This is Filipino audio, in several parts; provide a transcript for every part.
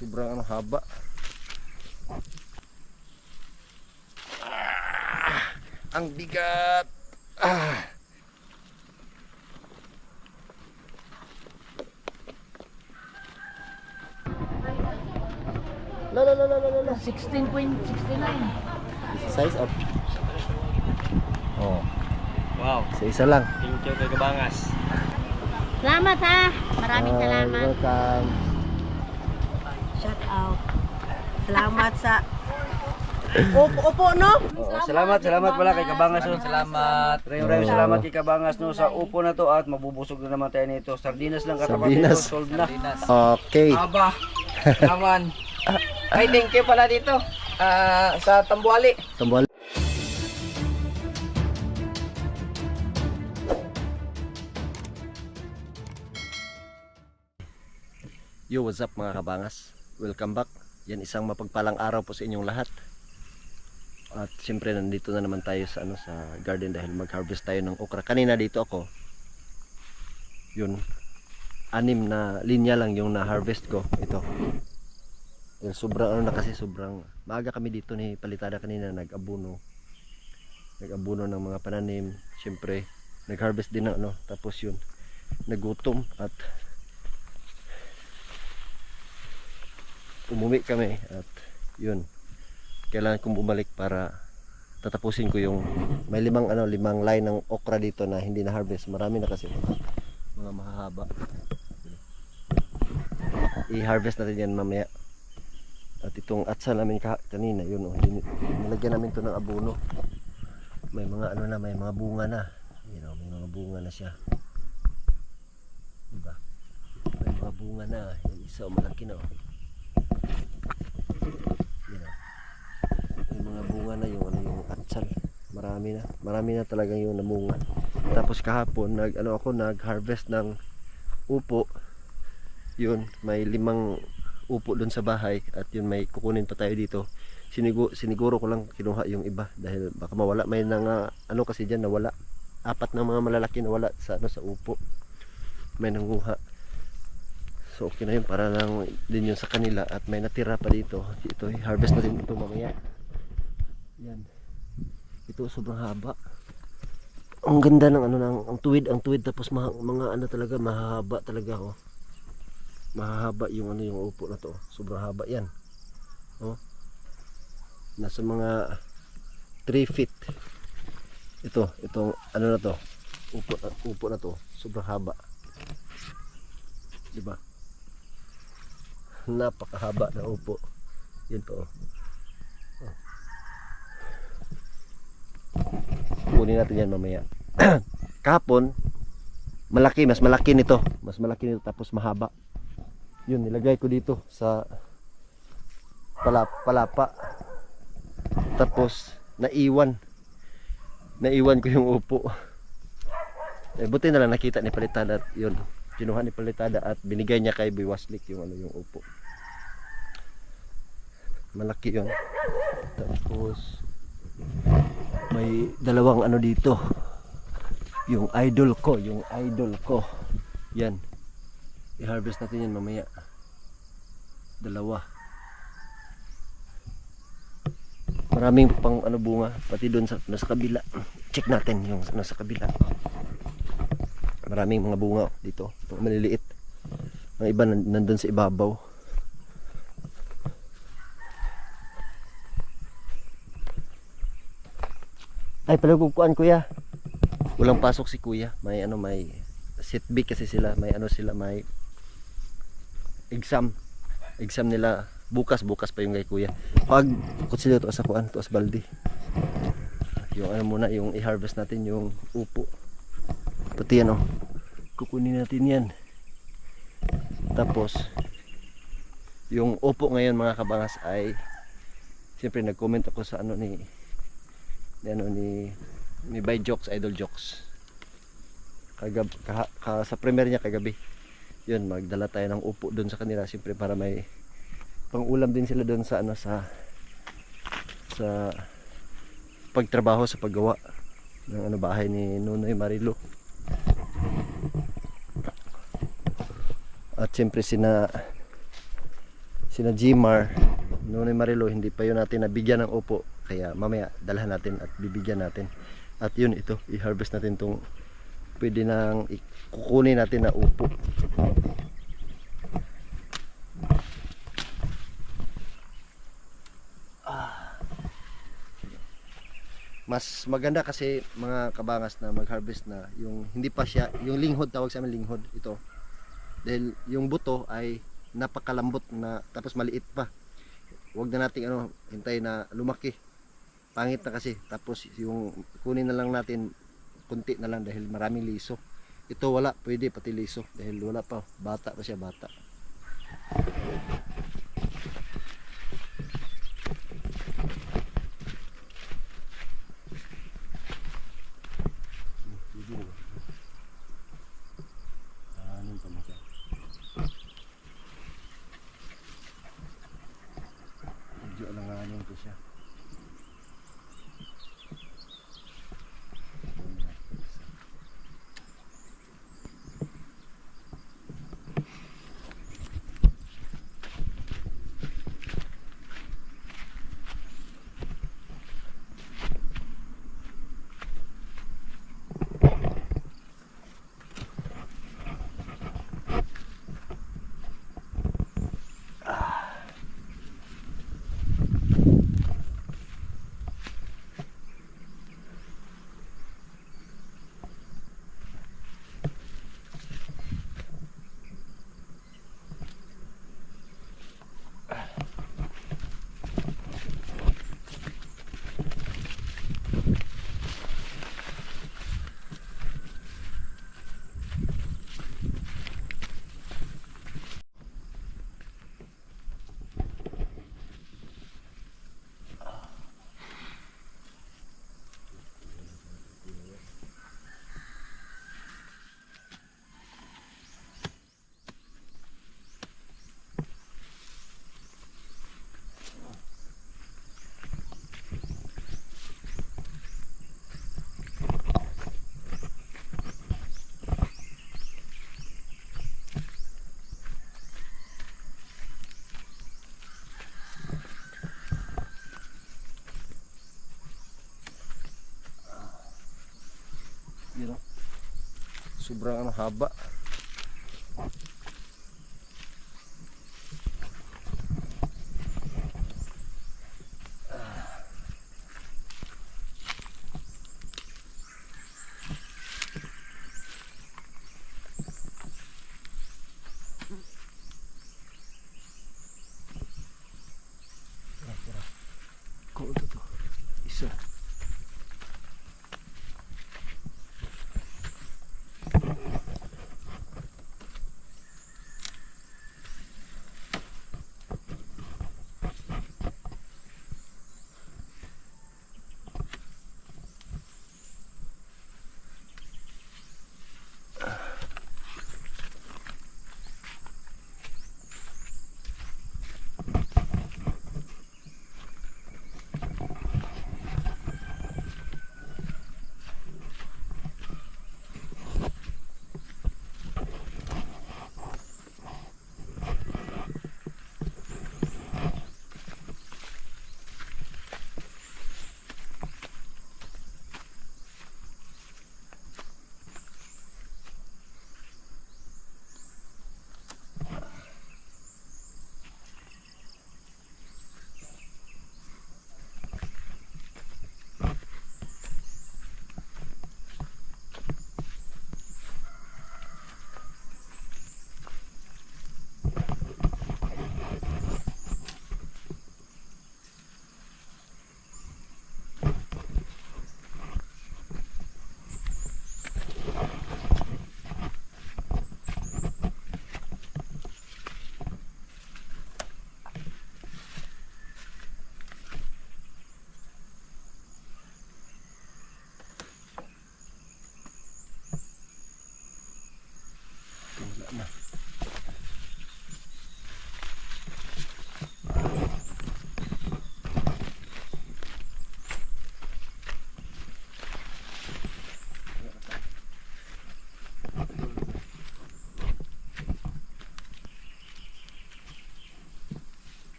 sobrang ano, haba. Ang bigat. La. 16.69. Size up. Oh, Wow. sa isa lang. Thank you kay Kabangas. Salamat ha. Maraming salamat. Welcome. Shout out. Salamat sa upo no? Salamat pala kay Kabangas. Salamat. Maraming salamat kay Kabangas no sa upo na to at mabubusog na naman tayo nito. Sardinas lang katapat nito, Sardinas. solve na. Okay. Aba. Naman. Ay, thank you pala dito. Sa Tambuali. Tambal. Yo, what's up mga kabangas? Welcome back. Yan isang mapagpalang araw po sa inyong lahat. At siyempre nandito na naman tayo sa sa garden dahil mag-harvest tayo ng okra. Kanina dito ako. Yun. 6 na linya lang yung na-harvest ko. Ito. Yung sobrang na kasi sobrang maaga kami dito ni Palitada kanina nag-abuno ng mga pananim. Siyempre nag-harvest din ng tapos yun nagutom at umuwi kami at yun kailangan kong bumalik para tatapusin ko yung may 5 line ng okra dito na hindi na harvest. Marami na kasi mga mahahaba. I-harvest natin yan mamaya. At itong atsa namin kanina yun nilagyan namin to ng abono. May mga may mga bunga na. May mga bunga na siya. Diba? May mga bunga na. Yung isa malaki na May mga bunga na yung yung atsal. Marami na talagang yung namunga. Tapos kahapon nag-harvest ng upo. Yun, may 5 upo doon sa bahay at yun may kukunin pa tayo dito. Siniguro ko lang kinuha yung iba dahil baka mawala. May kasi diyan nawala. 4 na mga malalaki nawala sa sa upo. May nanguha. So okay na yun para lang din yun sa kanila at may natira pa dito. Ito harvest na din ito mamaya. Yan. Ito sobrang haba. Ang ganda ng ang tuwid tapos mga talaga mahaba talaga mahahaba yung yung upo na to. Sobrang haba yan. Nasa mga 3 feet. Itong na to. Upo na to. Sobrang haba. Diba? Napakahaba na upo. Yun to. Kunin natin yan mamaya. Kahapon mas malaki nito tapos mahaba. Yun nilagay ko dito sa palapa. Tapos naiwan ko yung upo. Buti na lang nakita ni Palitada at yun kinuha ni Palitada at binigay niya kay Boy Waslik yung yung upo. Malaki yun. Tapos may 2 dito. Yung idol ko. Yan. I-harvest natin yan mamaya. 2. Maraming pang bunga pati doon sa kabila. Check natin yung sa kabila. Maraming mga bunga dito. Maliliit. Ang iba nandun sa ibabaw. Ay palagugkuan kuya. Walang pasok si kuya. May may setback kasi sila. May may exam nila bukas pa yung kay kuya. Pag kutsilo to sa kuan to as baldi. Yung muna yung i-harvest natin yung upo. Pati kukunin natin yan. Tapos yung upo ngayon mga kabangas ay siyempre nag-comment ako sa ni By Jokes, Idol Jokes. Sa premiere niya kagabi. Yun, magdala tayo ng upo doon sa kanila siyempre para may pang-ulam din sila doon sa sa pagtrabaho sa paggawa ng bahay ni Nunoy Marilo. At siyempre sina sina Gmar, Nonoy Marilo, hindi pa yun natin nabigyan ng upo. Kaya mamaya dalhan natin at bibigyan natin. At yun, ito, i-harvest natin tong pwede nang kukunin natin na upo. Mas maganda kasi mga kabangas na mag-harvest na yung hindi pa siya, yung linghod, tawag sa amin linghod ito. Dahil yung buto ay napakalambot na tapos maliit pa. Huwag na nating hintay na lumaki. Pangit na kasi. Tapos yung kunin na lang natin kunti na lang dahil maraming liso. Ito wala, pwede pati liso dahil wala pa, bata pa siya, bata. Medyo alanganin ko siya. Yun, sobrang haba. Kok ito isa.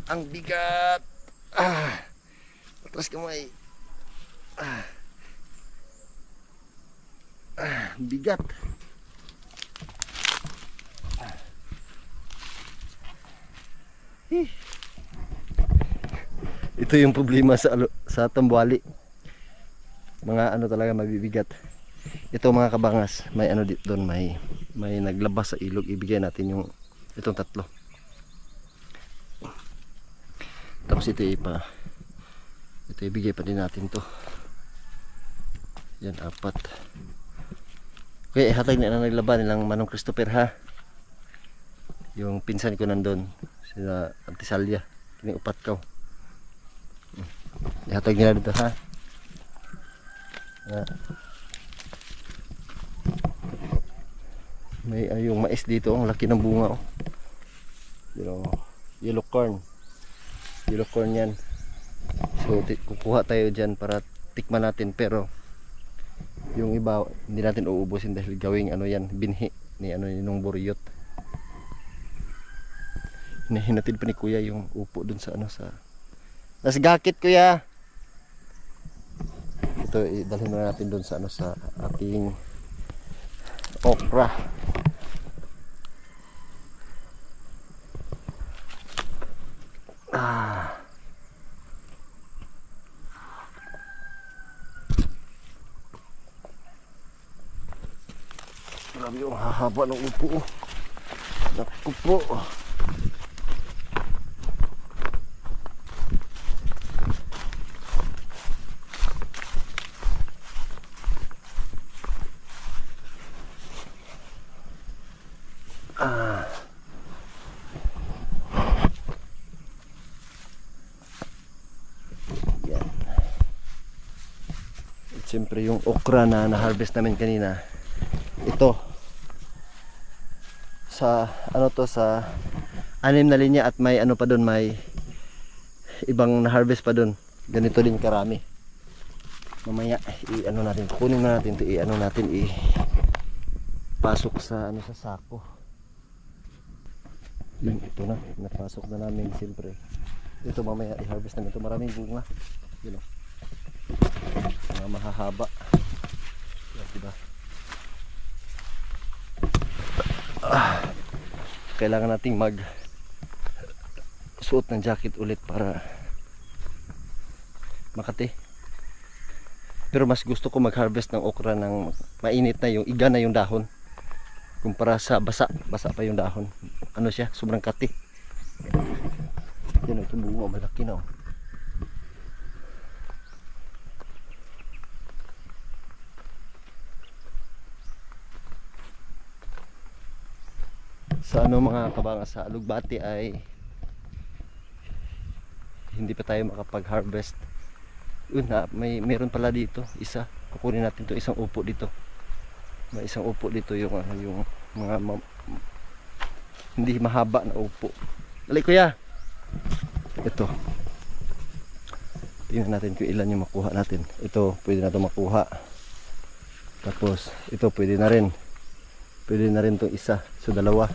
Ang bigat. Atras kamay. Bigat. Ito yung problema sa tambuali. Mga ano talaga mabibigat. Ito mga kabangas, may ano dito doon, may naglabas sa ilog. Ibigay natin yung itong tatlo. Tapos ito ibigay pa din natin to. Yan, 4. Okay, hatay na naglaban nilang Manong Christopher ha. Yung pinsan ko nandun, sila Antisalya, kini upat kaw. Ihatag nila dito ha. May yung mais dito, ang laki ng bunga oh. Yellow corn. Yellow corn yan. So kukuha tayo dyan para tikman natin, pero yung iba hindi natin uubusin dahil gawing ano yan, binhi ni ano yung buriyot. Hinahinatid pa ni kuya yung upo dun sa ano sa nasgakit kuya. Ito idalhin na natin dun sa ano sa ating okra. Grabe yung hahaba ng upo. Naku po. Yan. At siyempre yung okra na na-harvest namin kanina, ito sa ano to, sa 6 na linya at may ano pa doon, may ibang na-harvest pa doon. Ganito din karami. Mamaya i-ano natin, kunin na natin 'to, i-ano natin, pasok sa ano sa sako. Yun, ito na, napasok na namin siyempre. Ito mamaya i-harvest namin ito, maraming bunga. Yun o. Mga mahahaba. Yan, diba? Kailangan nating suot ng jacket ulit para makati. Pero mas gusto ko mag-harvest ng okra ng mainit na, yung iga na yung dahon, kumpara sa basa pa yung dahon. Ano siya, sobrang kati. Yan, itong bunga malaki na oh. Sa ano mga kabangas, sa Alugbati ay hindi pa tayo makapag-harvest. Meron pala dito isa. Kukunin natin to, isang upo dito. May isang upo dito, yung ano, yung mga hindi mahaba na upo. Dali kuya. Ito. Tingnan natin kung ilan yung makuha natin. Ito pwede na to makuha. Tapos ito pwede na rin. Pwede na rin itong isa. So dalawa.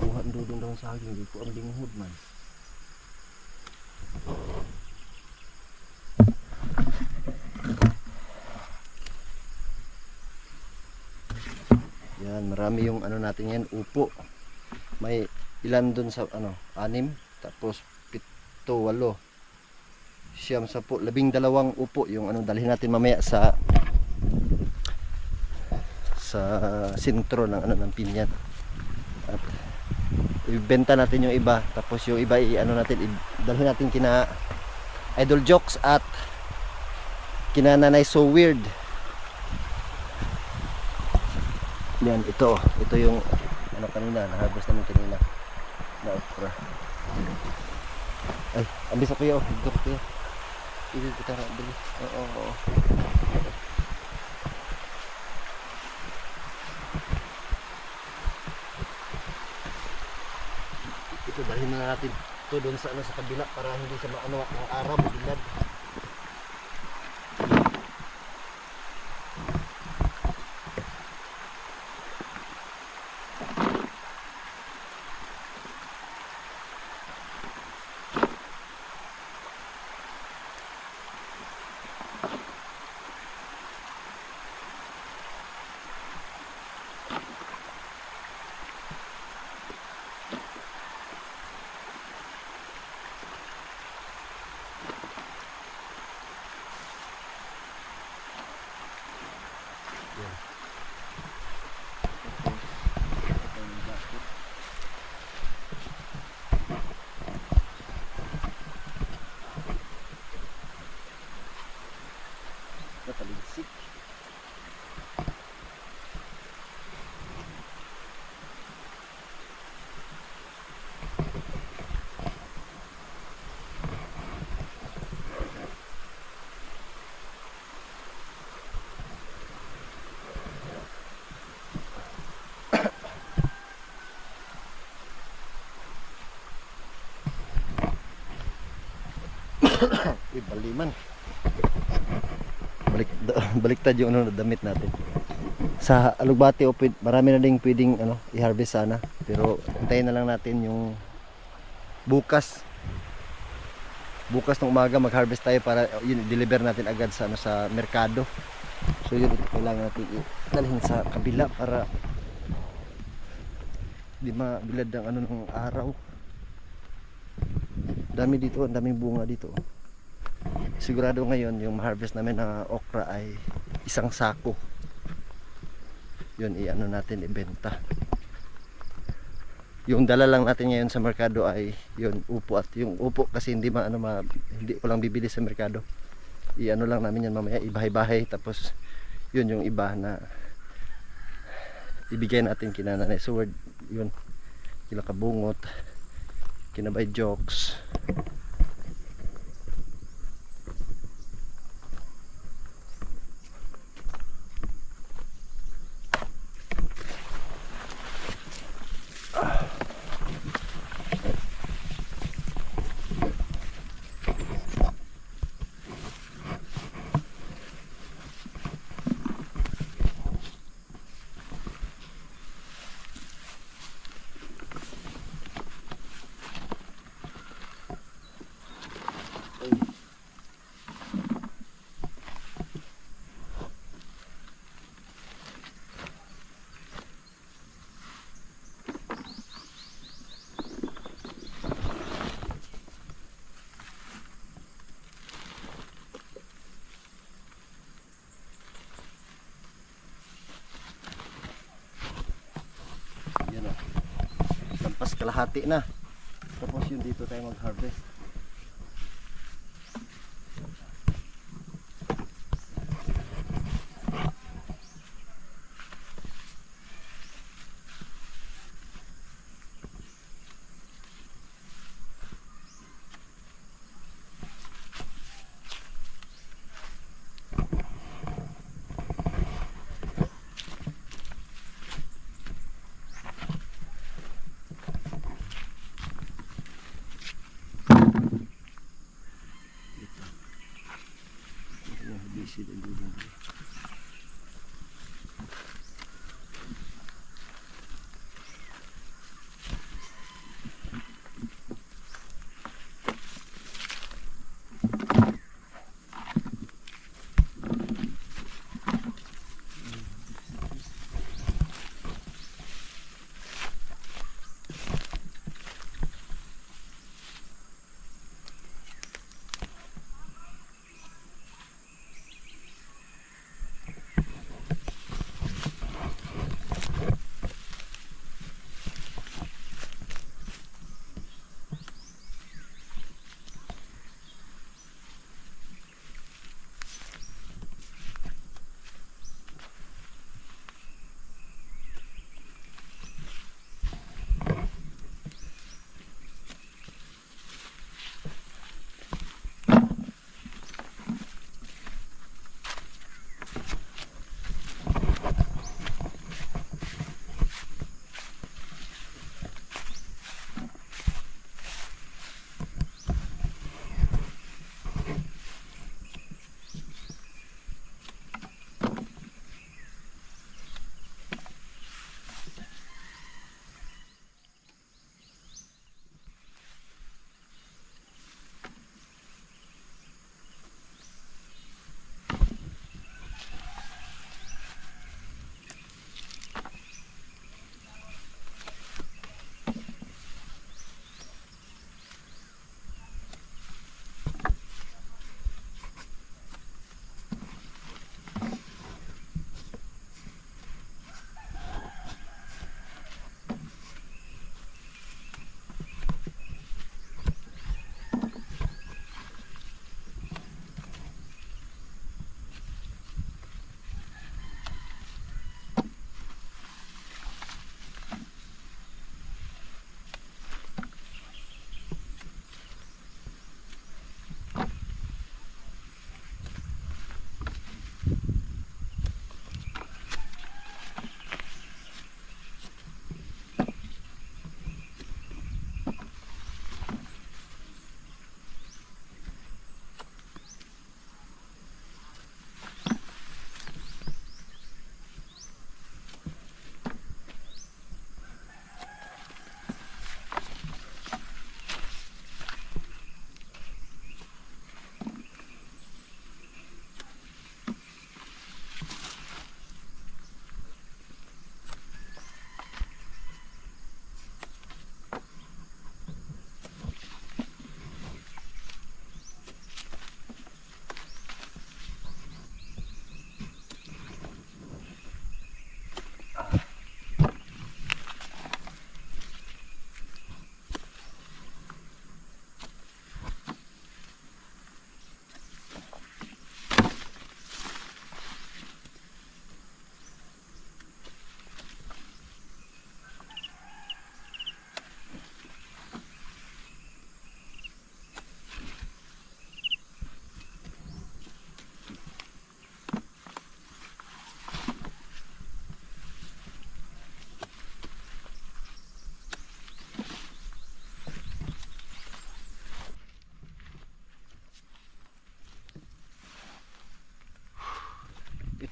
Kuha doon daw sa akin. Hindi ko ang linghod man. Yan, marami yung ano natin yan, upo. May ilan doon sa ano, 6, tapos 7, 8, 9, 10, 12 upo yung ano dalhin natin mamaya sa sentro ng ano ng pinyan. At ibenta natin yung iba, tapos yung iba ano natin, dalhin natin kina Idol Jokes at kina Nanay So Weird. Yan, ito yung ano kanina, na-harvest namin kanina na okra. Ay, ambis ako yun, dito ko yun. Hindi ko tara, bili. Oo. Ito, dalhin na natin ito doon sa, ano, sa kabila para hindi sa mga araw, mabilad. Yan. Nataligsik. Uy, baliman. Baliktad yung ano, damit natin. Sa alugbati o marami na ding pwedeng ano, i-harvest sana. Pero hintayin na lang natin yung bukas. Bukas ng umaga mag-harvest tayo para yun deliver natin agad sa ano, sa merkado. So yun, ito kailangan natin dalhin sa kabila para di mabilad ang ano ng araw. Dami dito, ang daming bunga dito. Sigurado ngayon yung ma-harvest namin na okra ay isang sako. Yun, i-ano natin, ibenta. Yung dala lang natin ngayon sa merkado ay yun, upo. At yung upo kasi hindi hindi ko lang bibili sa merkado. I-ano lang namin yan mamaya, ibahay-bahay. Tapos yun yung iba na ibigay natin kina Nanay Sword. Yun, kila Kabungot, kinabay Jokes. Yan o. Lampas kalahati na. Tapos yun dito tayo mag-harvest.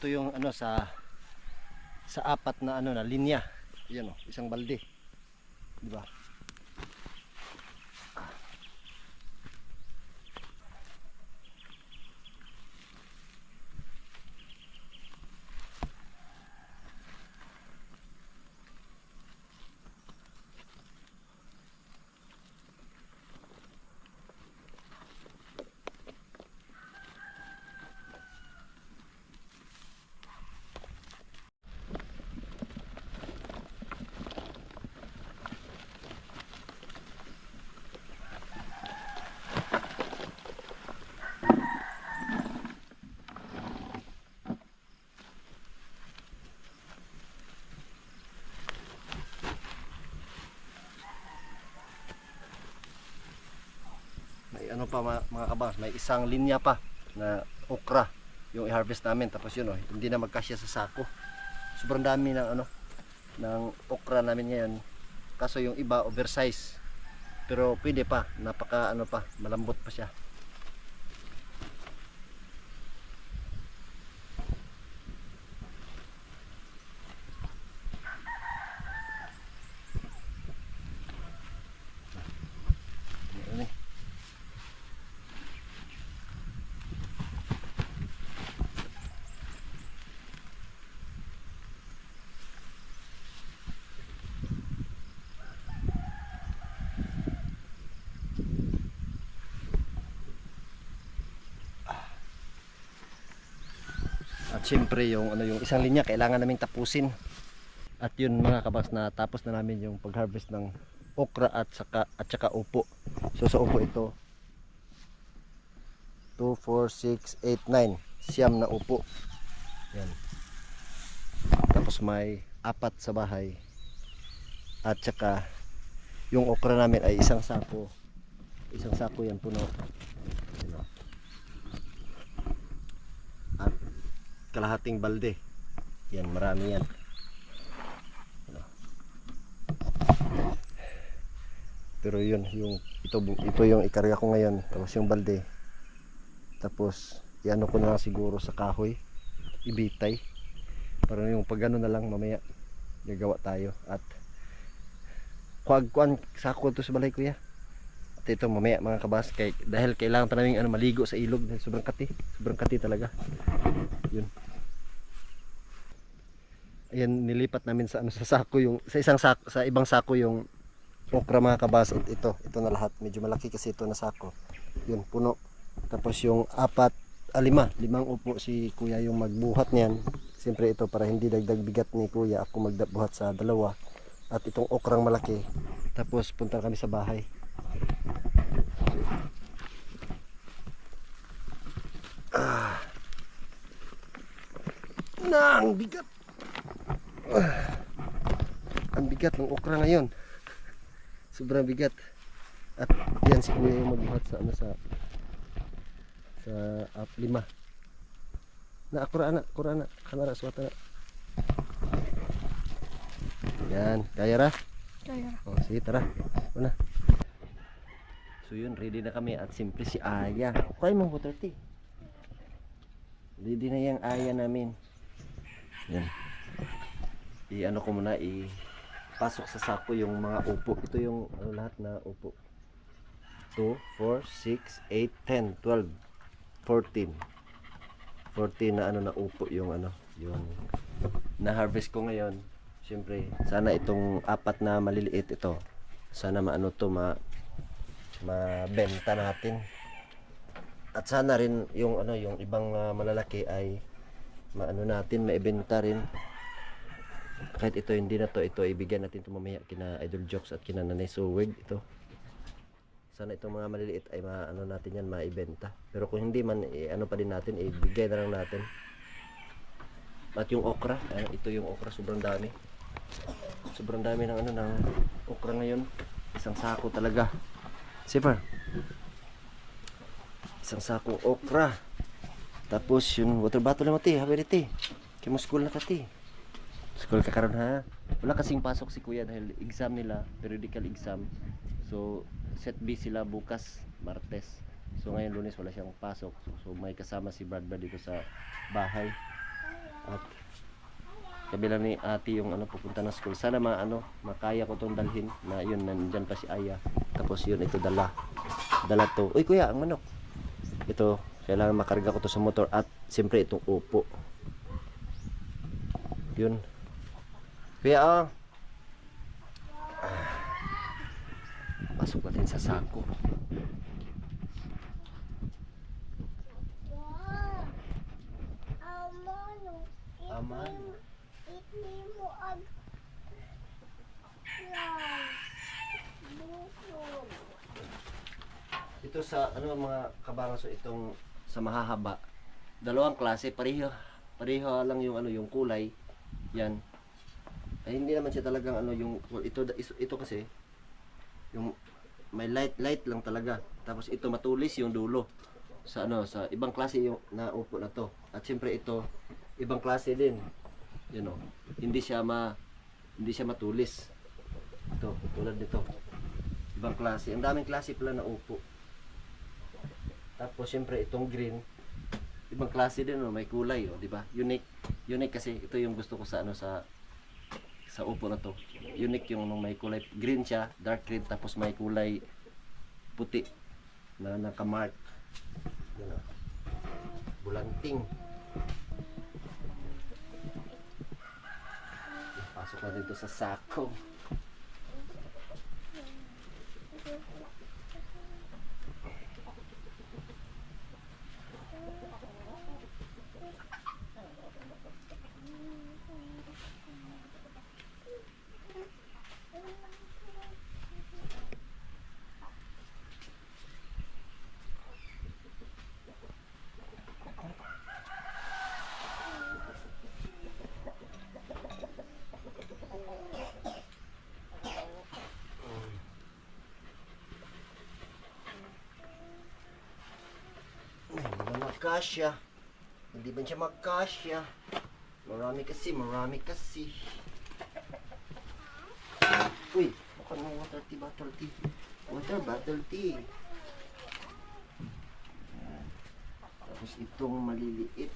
ito yung ano sa apat na ano na linya. Yan oh, isang balde. Di ba? May ano pa mga kabangs, may isang linya pa na okra yung i-harvest namin, tapos yun oh, hindi na magkasya sa sako. Sobrang dami ng ano ng okra namin ngayon. Kaso yung iba oversize. Pero pwede pa, napaka ano pa, malambot pa siya. Ano eh. At syempre yung ano yung isang linya kailangan naming tapusin. At yun mga kabaks, na tapos na namin yung pag-harvest ng okra at saka upo. So sa upo ito 2, 4, 6, 8, 9 siyam na upo. Yan. Tapos may 4 sa bahay. At saka yung okra namin ay isang sako. Isang sako yan puno. Yan. At kalahating balde. Yan, marami yan. Pero yun, ito yung ikarga ko ngayon. Tapos yung balde. Tapos iano ko na lang siguro sa kahoy. Ibitay. Para yung pagano na lang mamaya gagawa tayo. At kuan sako to sa balay kuya. At ito mamaya mga kabas, dahil kailangan pa namin maligo sa ilog dahil sobrang kati talaga. Yun. Ayan, nilipat namin sa sa sako yung sa isang sako, sa ibang sako yung okra mga kabas. Ito na lahat, medyo malaki kasi ito na sako. Yun, puno. Tapos yung 5 upo si kuya yung magbuhat niyan. Siyempre ito para hindi dagdag bigat ni kuya, ako magbuhat sa 2. At itong okrang malaki. Tapos punta kami sa bahay. Ang bigat. Ang bigat ng okra ngayon. Sobrang bigat. At yan si kuya yung magbuhat sa sa 5. Na kurana kanara suwata na. Yan, kaya ra? Kaya. Oh, sige, tara. Una. So yun, ready na kami at simple si Aya. Okay mo ko 30. Ready na yung Aya namin. Yan. I-ano ko muna, pasok sa sako yung mga upo. Ito yung lahat na upo. 2, 4, 6, 8, 10, 12, 14. 14 na na upo yung yung na-harvest ko ngayon. Siyempre, sana itong 4 na maliliit ito. Sana mabenta natin. At sana rin yung yung ibang malalaki ay natin, maibenta rin. Kahit ito hindi na ito ibigyan natin ito mamaya kina Idol Jokes at kina Nanay Suwig ito. Sana itong mga maliliit ay natin yan maibenta. Pero kung hindi man pa din natin, ibigay na lang natin. At yung okra, ito yung okra, sobrang dami. Sobrang dami ng ng okra ngayon. Isang sako talaga. Sipar. Isang sako okra. Tapos yung water bottle na mati, habi ti. Kimo school na kati. School ka karon ha. Wala kasing pasok si kuya dahil exam nila, periodical exam. So set B sila bukas, Martes. So ngayon Lunes wala siyang pasok. So may kasama si Brad dito sa bahay. At kabila ni ate yung ano pupunta ng school. Sana makaya ko tong dalhin na yun nandiyan pa si Aya. Tapos yun ito dala to. Uy kuya, ang manok. Ito kailangan makarga ko to sa motor at siyempre itong upo. Yun. Kuya pasok natin sa sako. Aman. Ito sa mga kabangas, so itong sa mahahaba. Dalawang klase, pareho lang yung yung kulay. Yan. Ay hindi naman siya talagang yung ito kasi yung may light lang talaga. Tapos ito matulis yung dulo. Sa sa ibang klase yung naupo na to. At siyempre ito ibang klase din. Hindi siya matulis. Ito, tulad nito. Ibang klase. Ang daming klase pala na upo. Tapos siyempre itong green, ibang klase din, may kulay, di ba? Unique kasi ito yung gusto ko sa sa upo na to. Unique yung may kulay green siya, dark green, tapos may kulay puti na nakamark. Bulanting. Pasok na dito sa sako. Magkasya. Hindi ba siya magkasya? Marami kasi. Uy, baka may water bottle tea. Tapos itong maliliit.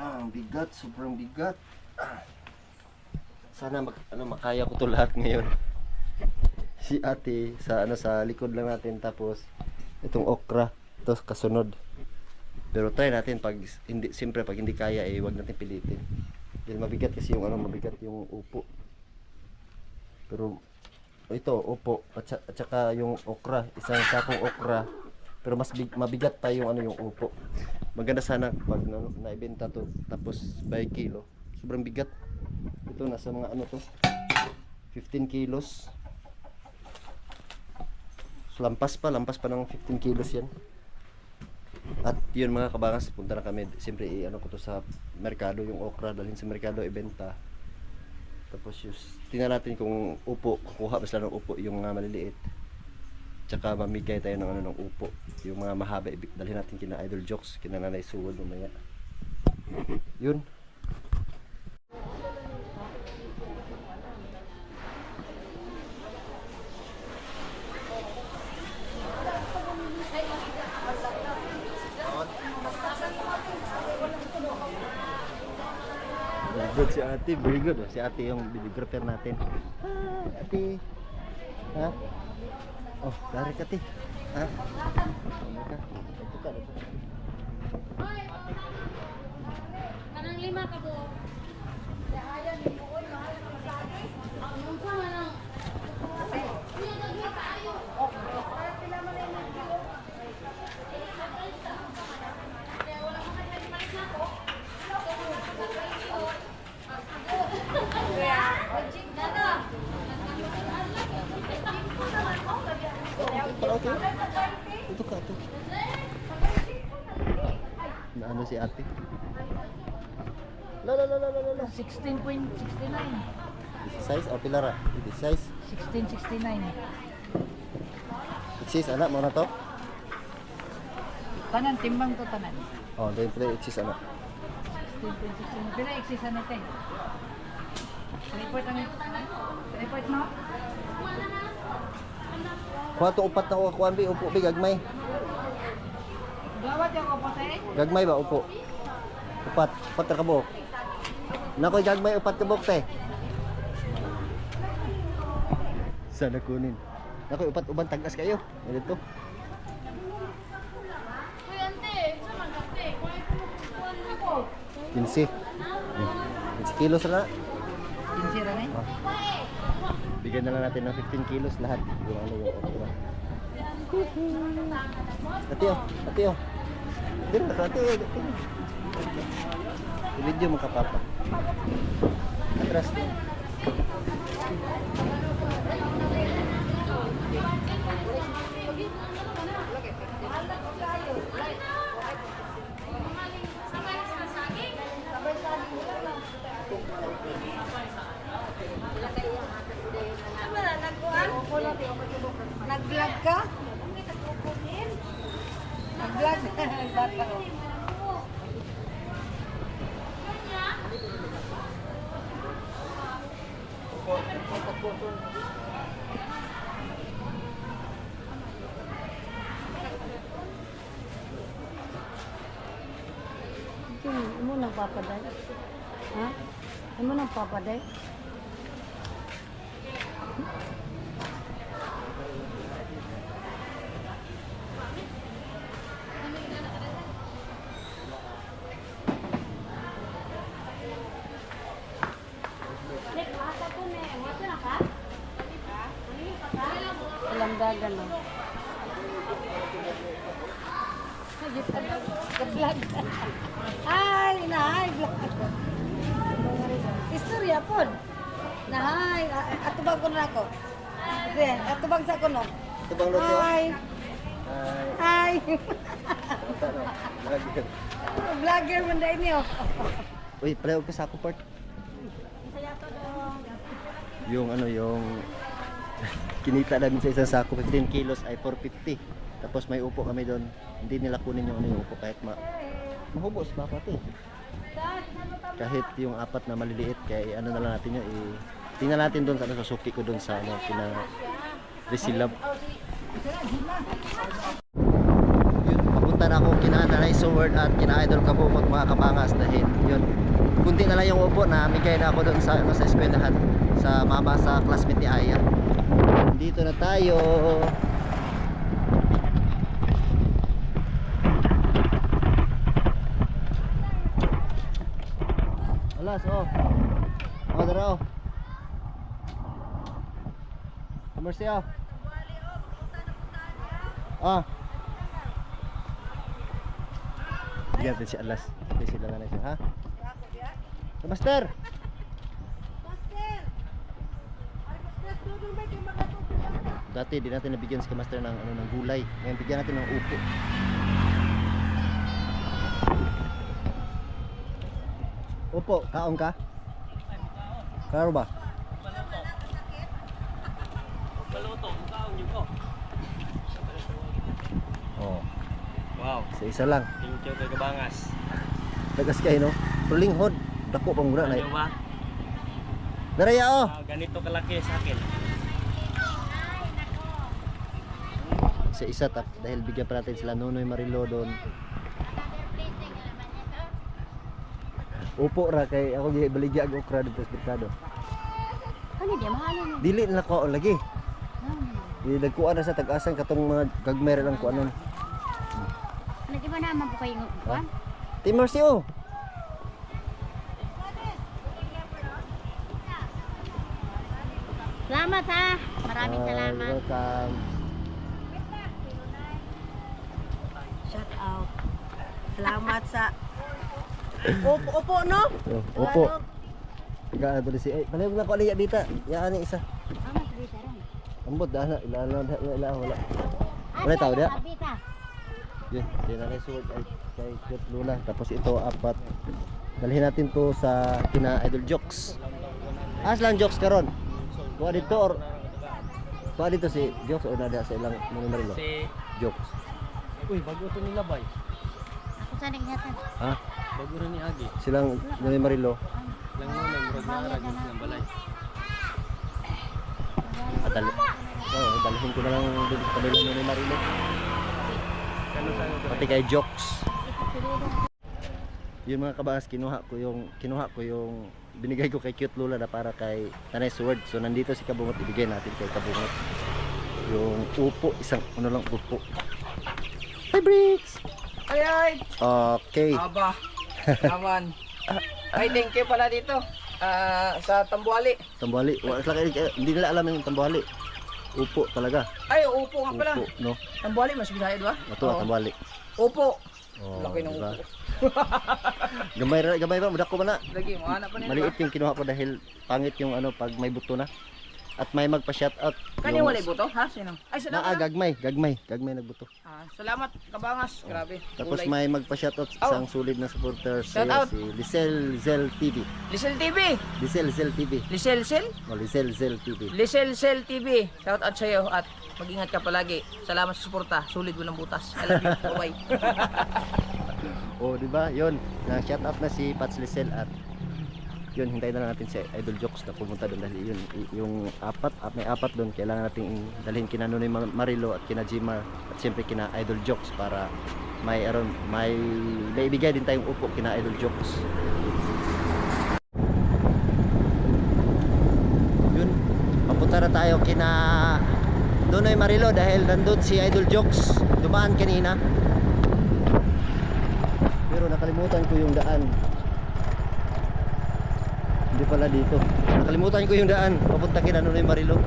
Ang bigat, sobrang bigat. Sana makaya ko to lahat ngayon. Si ate sa likod lang natin, tapos itong okra, ito kasunod. Pero try natin pag hindi kaya wag natin pilitin. Dahil mabigat kasi mabigat yung upo. Pero ito upo at saka yung okra, isang sakong okra. Pero mas mabigat pa yung yung upo. Maganda sana pag naibenta to tapos by kilo. Sobrang bigat. Ito nasa mga to 15 kilos. So, lampas pa ng 15 kilos yan. At yun mga kabangas, punta na kami. Siyempre ko to sa merkado, yung okra dalhin sa merkado ibenta. Tapos tingnan natin kung upo, kukuha ba sila ng upo, yung mga maliliit. Tsaka mamigay tayo ng ng upo. Yung mga mahaba, dalhin natin kina Idol Jokes, kina Nanay Suwod mamaya. Yun. Good si ate, very good. Si ate yung videographer natin. Ate. Ha? Oh, dari ka, ate. Ha? Ano ka? Ito ka. Kanang 5 ka po. Ayan, ibuon mahal na masabi. Ang mungsa manang. Niya dagwa tayo. Para pila man ay magkilo. Kaya wala mo kay malis na ko. Kaya, wajib na na. Ito ka, ito. Ano si ate? La. 16.69. Size o pilara? Size? 16.69. Sis, anak mo na to? Tanan, timbang to tanan. Oh, then play exist ano. Pila exist na te. Report ano? Report mo? Kuha to upat na ko kuan bi upo bi gagmay. Gawat yung ko te. Gagmay ba upo? Upat ra ka buok. Nakoy gagmay upat ka buok te. Sana kunin. Nakoy upat uban tagas kayo. Dito. Kuya ante, sa magate. Kuan ako. 15. 15 kilos na. Kinsira na. Bigyan na lang natin ng 15 kilos lahat. Yung ano yung okra. Atiyo. Dito na atiyo. I-video mo ka papa. Atras. Nag-vlog ka? Nag-vlog? Bata ko. Ano nang papaday? Ha? Ano nang papaday? Walang dagan no. Vlog. Ay, nahay vlog. Istorya pod. Nahay, atubag ko na ako. Hindi, atubag sa kuno. Tubang luto. Hi. Hi. Vlogger. Vlogger man dai niyo. Uy, pala ka sa ako part. Yung ano yung kinita namin sa isang sako 15 kilos ay 450. Tapos may upo kami doon. Hindi nila kunin yung ano yung upo kahit mahubos pa pati. Kahit yung apat na maliliit kaya ano na lang natin yun tingnan natin doon sa ano sa suki ko doon sa ano kina Resilab. Yun, papunta na ako kina Nanay Sword at kina Idol Kabukot mga kabangas dahil yun kunti na lang yung upo na migay na ako doon sa ano sa eskwelahan sa mama sa classmate ni Aya. Dito na tayo. Alas oh. Oh daro. Mercy oh. Ah. Bigyan natin si Alas. Hindi sila nga na siya ha. Master. Dati di natin nabigyan si Master ng ano ng gulay. Ngayon bigyan natin ng upo. Upo, kaon ka? Klaro ba? Paluto, kaon yun ko. Oh, Wow, isa lang. thank you kay Kabangas. Tagas kayo no? Perlinghod. Dako pang mura na. Ano ba? Naraya oh. Ganito kalaki sa akin. Isa tap dahil bigyan pa natin sila Nonoy Marilo doon. Upo ra kay ako baligya og okra dito sa merkado. Ano di mahalin mo? Dili na ko lagi. Di nagkuan na sa tag-asan katong mga gagmer lang ko anon. Ano di ba naman po kayo kuan? Team Mercy oh. Salamat ha. Maraming salamat. Welcome. Shout out. Salamat sa Opo no? Oh, upo. Tiga dali si ay palay nga ko liya dita. Ya ani isa. Salamat dito ron. Ambot dana ila wala. Wala tao dia. Abita. Yun, dinalay sword ay kay Kut Luna. Tapos ito apat. Dalhin natin to sa kina Idol Jokes. Lang Jokes karon. Kuha dito or kuha dito si Jokes o nada sa ilang Marilo. Si Jokes. Uy, bago to nila bay. Ako sa naghihatan. Ha? Bago na ni Agi. Silang Noy Marilo. Lang mo nang murag na arag ng balay. Adal. Oh, dalhin ko na lang doon sa kabila ni Noy Marilo. Kano sa Pati kay Jokes. Yun mga kabangas, kinuha ko yung binigay ko kay Cute Lula na para kay Tanay Sword. So nandito si Kabungot, ibigay natin kay Kabungot yung upo, isang ano lang upo. Hi Bricks! Ay! Okay. Aba! Naman! Ay, thank you pala dito. Sa Tambuali. Tambuhali. Hindi nila alam yung tambuhali. Upo talaga. Ay, upo nga pala. Upo, no? Tambuali, mas bisaya ba? Ito, tambuhali. Upo. Oh, Laki ng diba? upo. Gamay ba? Mudak ko ba na? Lagi, mahanap pa nila. Maliit yung kinuha ko dahil pangit yung ano pag may buto na. At may magpa-shoutout. Kanya walay buto, ha? Sino? Ay, salamat. Gagmay nagbuto. Salamat, Kabangas. Grabe. Tapos Kulay. may magpa-shoutout Oh. isang solid na supporter Shout out. si Lisel Zel TV. Lisel TV. Lisel Zel TV. Lisel Sel. O Lisel Zel TV. Lisel Sel TV. Shout out sa iyo at mag-ingat ka palagi. Salamat sa suporta. Sulit mo ng butas. I love you. Bye-bye. Oh, di ba? 'Yon. Na shoutout na si Pats Lisel at yun, hintayin na lang natin si Idol Jokes na pumunta doon dahil yun, yung may apat doon, kailangan natin dalhin kina Nonoy Marilo at kina Jimar at siyempre kina Idol Jokes para may ibigay din tayong upo kina Idol Jokes. Yun, papunta na tayo kina Nonoy Marilo dahil nandun si Idol Jokes, dumaan kanina pero nakalimutan ko yung daan. Hindi pala dito. Nakalimutan ko yung daan. Papunta kina Nonoy Marilo.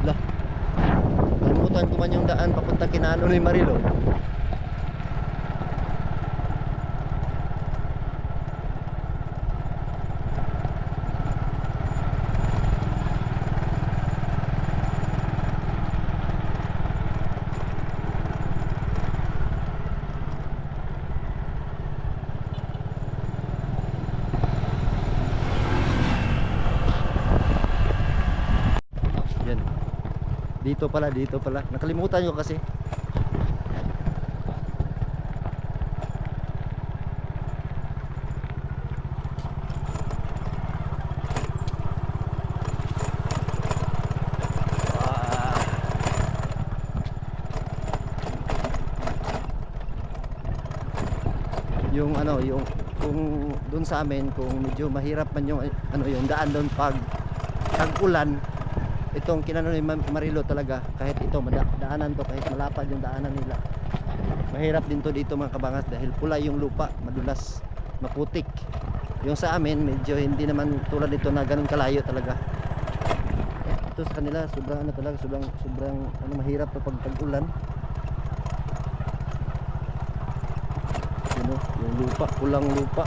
Lah. Nakalimutan ko man yung daan papunta kina Nonoy Marilo. Yan. Dito pala. Nakalimutan ko kasi. Yung ano, yung kung doon sa amin kung medyo mahirap man yung ano yung daan doon pag tag-ulan, itong kina Nonoy Marilo talaga kahit ito daanan to kahit malapad yung daanan nila. Mahirap din to dito mga kabangas dahil pula yung lupa, madulas, maputik. Yung sa amin medyo hindi naman tulad dito na ganun kalayo talaga. Ito sa kanila sobrang ano talaga, sobrang ano mahirap to pag tag-ulan. Yung lupa, pulang lupa.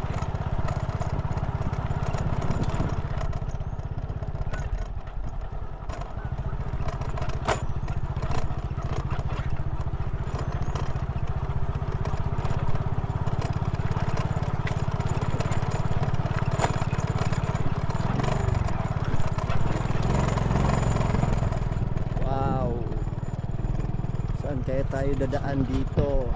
Wow. Saan kaya tayo dadaan dito?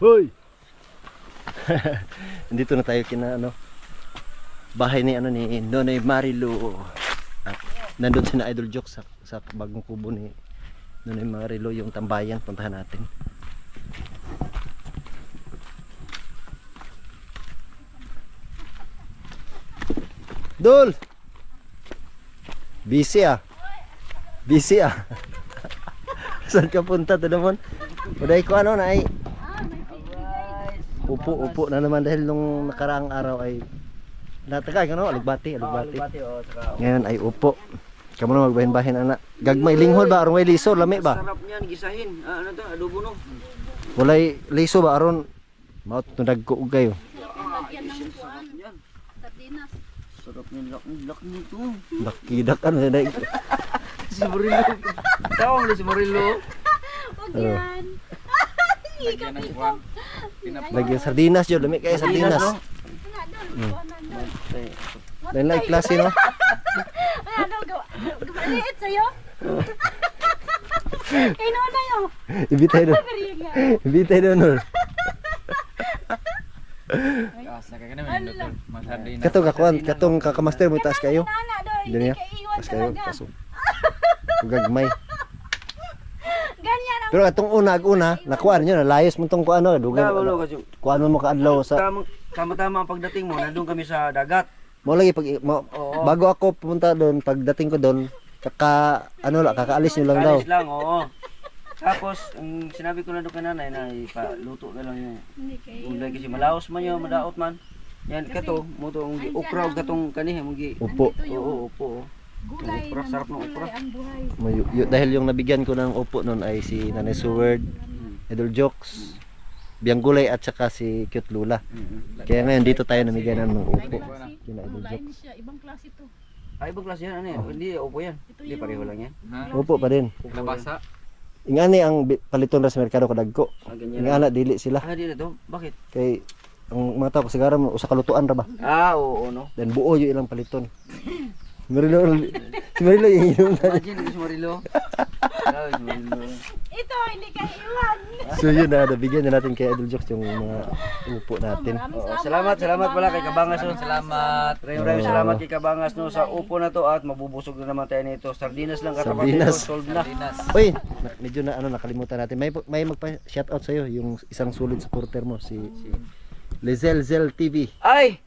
Hoy! Dito na tayo kina ano bahay ni Nonoy Marilo. At nandun si na Idol Jokes sa bagong kubo ni Nonoy Marilo, yung tambayan. Puntahan natin. Dol! Busy ah. Busy ah. Saan ka punta to naman? Uday ko ano na ay upo na naman dahil nung nakaraang araw ay natagay ano, alugbati. Saka Ngayon ay upo. Kamu na magbahin-bahin anak. Gagmay linghol ba aron may liso lami ba? sarap niyan gisahin. Ano to? Adobo no. Walay liso ba aron maot tundag ko kayo. Lagyan ng kuan. Sardinas. Sarap niyan lak nito. Bakidak ano na Si Murillo. Tawag mo si Murillo. Huwag yan. Higap ito. lagi sardinas yo lami kay sardinas. no? Wala doon. Kuhanan doon. Lain lain klase no. Ano gawa? Maliit sa'yo? Kay Nonoy oh. Ibitay do. Beriya. Ibitay do no. Katong kakamaster mo taas kayo. Nana doy. Dili Hindi ya. kay iwan Taas kayo talaga. pasok. Gagmay. Ganyan ang Pero atong una nakuha niyo na layos mo tong kuano dugang. Wala kasi Kuano mo kaadlaw sa tama-tama ang pagdating mo, nandun kami sa dagat. mo lagi pag Oo. bago ako pumunta doon pagdating ko doon kakaalis niyo lang daw. Kalis lang, oo. Tapos, ang sinabi ko lang doon kay nanay na ipaluto na lang yung hindi kay gulay kasi malaos man yun, madaot man. Yan, kato, mo to, ukraw katong kanihe, mugi. Upo. Oo, upo. gulay Ukra, na sarap ng ukra. gulay ang buhay. Dahil yung nabigyan ko ng upo noon ay si Nanay Seward, Idol Jokes, Biang Gulay at saka si Cute Lula. Kaya ngayon dito tayo namigyan ng upo. Kina Idol Lain Jokes. siya, ibang klase to. Ay, ibang klase yan, ano yan? Hindi, upo yan. Hindi, pareho lang yan. Upo pa din. Nabasa. Ingani ang paliton ra sa merkado kadagko. Ganyan. Ingana dili sila. Ah, di na to? Bakit? Kay ang mga tao sigara mo usa ka lutuan ra ba. Oo, no? Dan buo yung ilang paliton. Marilo, si Marilo yung inom na. Imagine, si Marilo. Ay, si Marilo. Ito, hindi kay iwan. So yun na, nabigyan na natin kay Idol Jokes yung mga upo natin. Oo, salamat pala kay Kabangas. No? Salamat. Maraming salamat kay Kabangas no, sa upo na to at mabubusog na naman tayo nito. Sardinas lang katapat nito, Sardinas. solve na. Uy, medyo na nakalimutan natin. May magpa-shoutout sa iyo yung isang solid supporter mo si Lizel TV. Ay!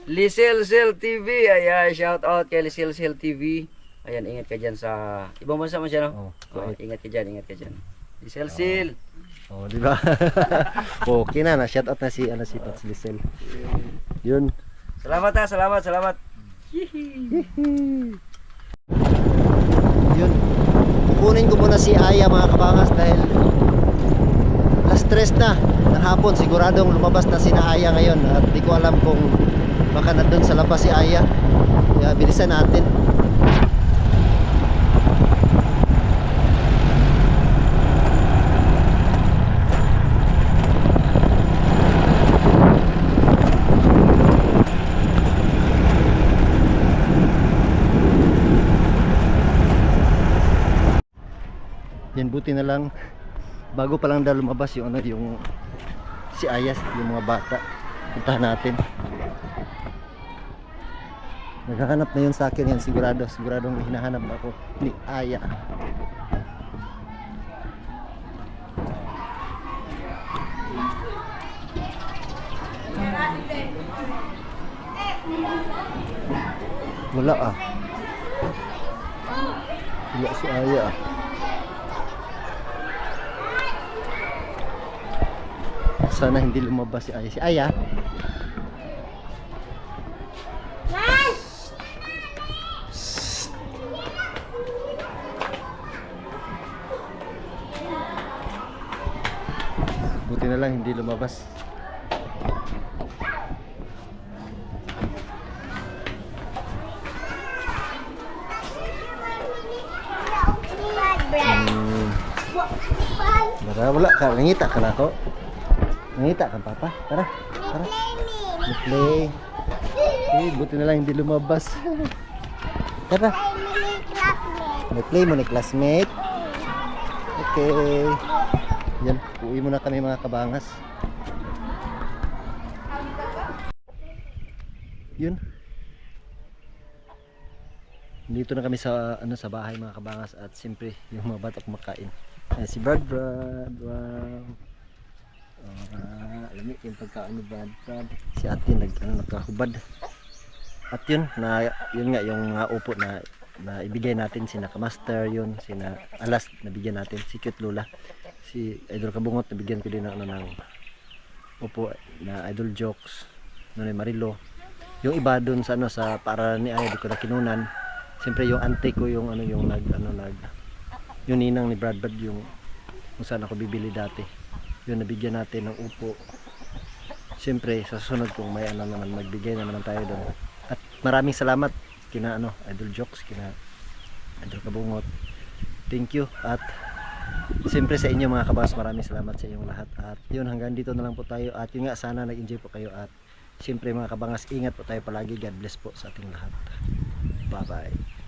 Lisel TV. Ayan, shout out kay Lisel TV. Ayan, ingat ka dyan sa ibang bansa man siya, no? Oh, Ingat ka dyan. Lisel. Oh, di ba? Okay na shoutout na si Pats Lizel. Yun. Salamat ha, salamat. Yun. Kukunin ko muna si Aya mga kabangas dahil alas 3 na ng hapon. Siguradong lumabas na si Aya ngayon at di ko alam kung baka nandun sa labas si Aya. Kaya bilisan natin. Yan, buti na lang bago pa lang daw lumabas yung yung si Ayas, yung mga bata. Puntahan natin. Naghahanap na yun sa akin yan, siguradong hinahanap ako ni Aya. Wala wala si Aya Sana hindi lumabas si Aya. Si Aya? Buti na lang hindi lumabas. Wala ka, nangita ka na ako. Nangita ka, Papa. Tara. Play. Buti na lang hindi lumabas. Tara. Play mo ni classmate. Okay. Yan, uwi muna kami mga kabangas. Yun. Dito na kami sa sa bahay mga kabangas at siyempre yung mga bata kumakain. Si Brad. Wow. Alam mo yung pagkaano Brad. Si ate nagkahubad. At yun nga yung mga upo na ibigay natin sina Kamaster yun, sina Alas nabigyan natin, si Cute Lola, si Idol Kabungot nabigyan ko din ng ng upo na Idol Jokes, Nonoy Marilo. Yung iba dun sa sa para ni Ay di ko na kinunan. Siyempre yung auntie ko yung yung yung ninang ni Brad yung kung saan ako bibili dati. Yun nabigyan natin ng upo. Siyempre sa susunod kung may naman magbigay na naman tayo doon. At maraming salamat kina Idol Jokes, kina Idol Kabungot. Thank you at siyempre sa inyo mga kabangas, maraming salamat sa inyong lahat. At yun, hanggang dito na lang po tayo. At yun nga, sana nag-enjoy po kayo. At siyempre mga kabangas, ingat po tayo palagi. God bless po sa ating lahat. Bye bye.